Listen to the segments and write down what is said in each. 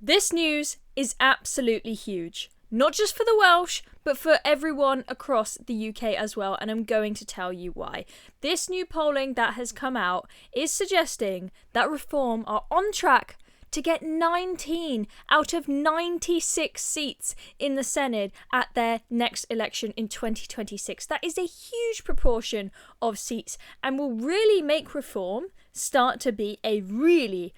This news is absolutely huge, not just for the Welsh, but for everyone across the UK as well, and I'm going to tell you why. This new polling that has come out is suggesting that Reform are on track to get 19 out of 96 seats in the Senedd at their next election in 2026. That is a huge proportion of seats and will really make Reform start to be a really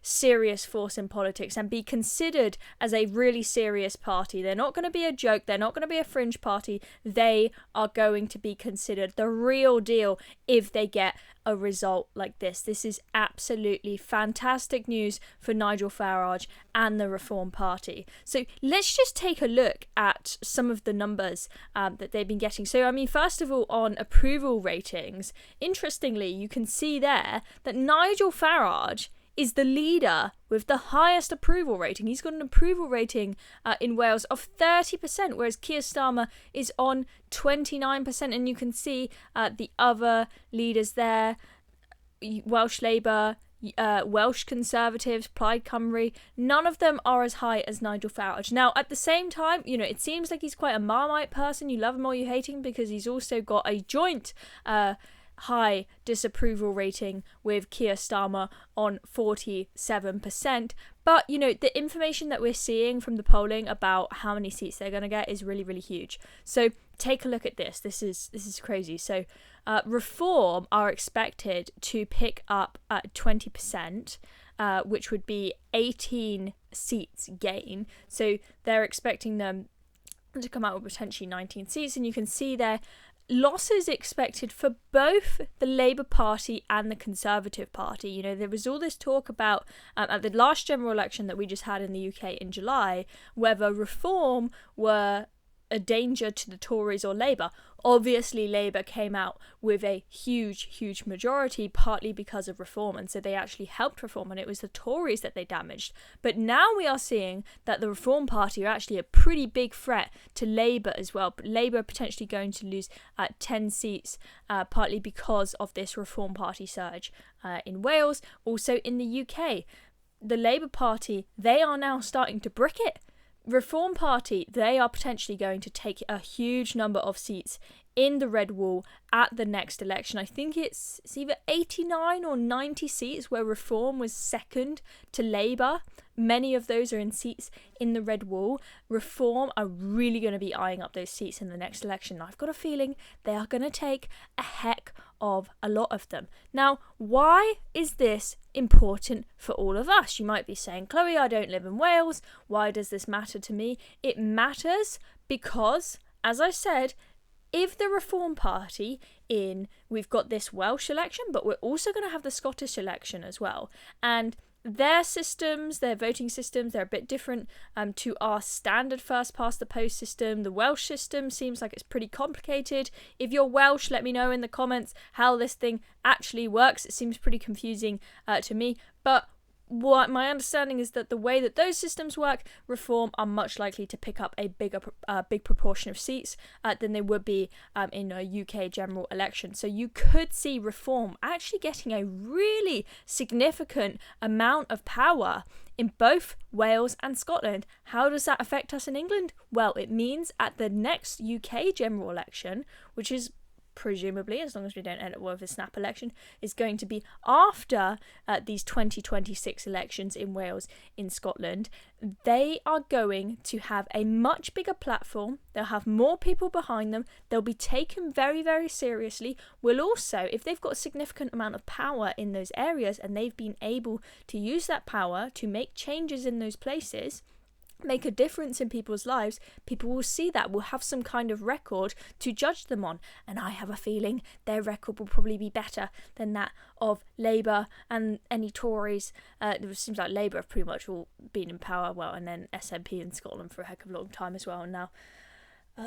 serious force in politics and be considered as a really serious party. They're not going to be a joke. They're not going to be a fringe party. They are going to be considered the real deal if they get a result like this. This is absolutely fantastic news for Nigel Farage and the Reform Party. So let's just take a look at some of the numbers that they've been getting. So, I mean, first of all, on approval ratings, interestingly, you can see there that Nigel Farage is the leader with the highest approval rating. He's got an approval rating in Wales of 30%, whereas Keir Starmer is on 29%. And you can see the other leaders there, Welsh Labour, Welsh Conservatives, Plaid Cymru, none of them are as high as Nigel Farage. Now, at the same time, you know, it seems like he's quite a Marmite person. You love him or you hate him, because he's also got a joint high disapproval rating with Keir Starmer on 47%. But, you know, the information that we're seeing from the polling about how many seats they're going to get is really huge. So take a look at this. This is crazy. So Reform are expected to pick up 20%, which would be 18 seats gain. So they're expecting them to come out with potentially 19 seats, and you can see there losses expected for both the Labour Party and the Conservative Party. You know, there was all this talk about at the last general election that we just had in the UK in July, whether Reform were a danger to the Tories or Labour. Obviously, Labour came out with a huge majority, partly because of Reform, and so they actually helped Reform, and it was the Tories that they damaged. But now we are seeing that the Reform Party are actually a pretty big threat to Labour as well. But Labour are potentially going to lose 10 seats, partly because of this Reform Party surge in Wales. Also in the UK, the Labour Party, they are now starting to brick it. Reform Party, they are potentially going to take a huge number of seats in the Red Wall at the next election. I think it's either 89 or 90 seats where Reform was second to Labour. Many of those are in seats in the Red Wall. Reform are really going to be eyeing up those seats in the next election. I've got a feeling they are going to take a heck of a lot of them. Now, why is this important for all of us? You might be saying, Chloe, I don't live in Wales. Why does this matter to me? It matters because, as I said, if the Reform Party we've got this Welsh election, but we're also going to have the Scottish election as well. And their systems, their voting systems, they're a bit different to our standard first past the post system. The Welsh system seems like it's pretty complicated. If you're Welsh, let me know in the comments how this thing actually works. It seems pretty confusing to me. But what my understanding is that the way that those systems work, Reform are much likely to pick up a big proportion of seats than they would be in a UK general election. So you could see Reform actually getting a really significant amount of power in both Wales and Scotland. How does that affect us in England? Well, it means at the next UK general election, which is presumably, as long as we don't end up with a snap election, is going to be after these 2026 elections in Wales, in Scotland. They are going to have a much bigger platform. They'll have more people behind them. They'll be taken very seriously. Will also, if they've got a significant amount of power in those areas and they've been able to use that power to make changes in those places, make a difference in people's lives, people will see that, will have some kind of record to judge them on. And I have a feeling their record will probably be better than that of Labour and any Tories. It seems like Labour have pretty much all been in power, well, and then SNP in Scotland for a heck of a long time as well. And now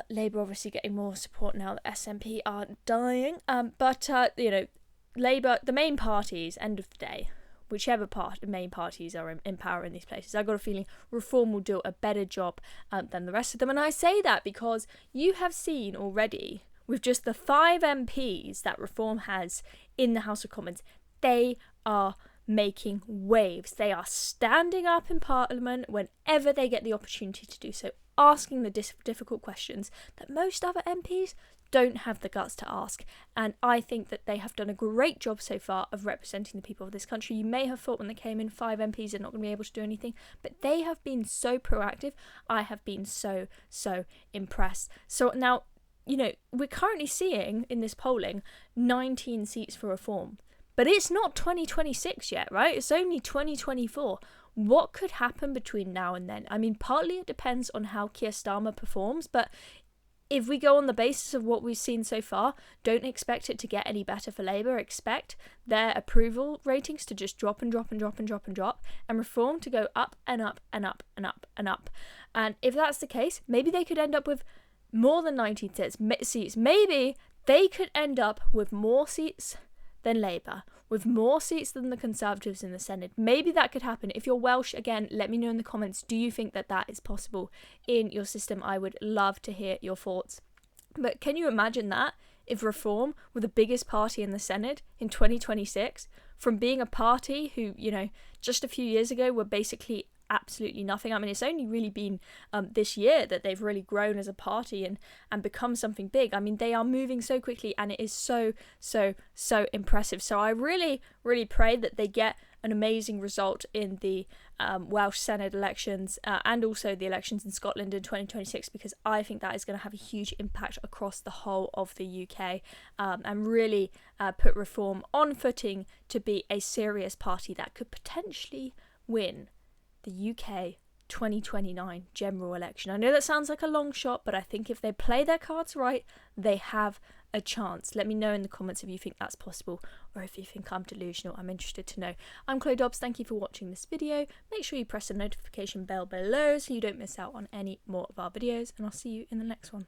Labour obviously getting more support now that SNP are dying. But you know, Labour, the main parties, end of the day, whichever main parties are in power in these places, I've got a feeling Reform will do a better job than the rest of them. And I say that because you have seen already, with just the 5 MPs that Reform has in the House of Commons, they are making waves. They are standing up in Parliament whenever they get the opportunity to do so, asking the difficult questions that most other MPs don't have the guts to ask. And I think that they have done a great job so far of representing the people of this country. You may have thought when they came in, 5 MPs are not going to be able to do anything, but they have been so proactive. I have been so impressed. So now, you know, we're currently seeing in this polling 19 seats for reform, but it's not 2026 yet, right? It's only 2024. What could happen between now and then? I mean, partly it depends on how Keir Starmer performs, but if we go on the basis of what we've seen so far, don't expect it to get any better for Labour. Expect their approval ratings to just drop and drop and drop and drop and drop, and reform to go up and up and up and up and up. And if that's the case, maybe they could end up with more than 19 seats. Maybe they could end up with more seats than Labour, with more seats than the Conservatives in the Senedd. Maybe that could happen. If you're Welsh, again, let me know in the comments. Do you think that that is possible in your system? I would love to hear your thoughts. But can you imagine that? If Reform were the biggest party in the Senedd in 2026, from being a party who, you know, just a few years ago were basically absolutely nothing. I mean, it's only really been this year that they've really grown as a party and become something big. I mean, they are moving so quickly, and it is so impressive. So I really pray that they get an amazing result in the Welsh Senedd elections and also the elections in Scotland in 2026, because I think that is going to have a huge impact across the whole of the UK and really put Reform on footing to be a serious party that could potentially win the UK 2029 general election. I know that sounds like a long shot, but I think if they play their cards right, they have a chance. Let me know in the comments if you think that's possible or if you think I'm delusional. I'm interested to know. I'm Chloe Dobbs. Thank you for watching this video. Make sure you press the notification bell below so you don't miss out on any more of our videos, and I'll see you in the next one.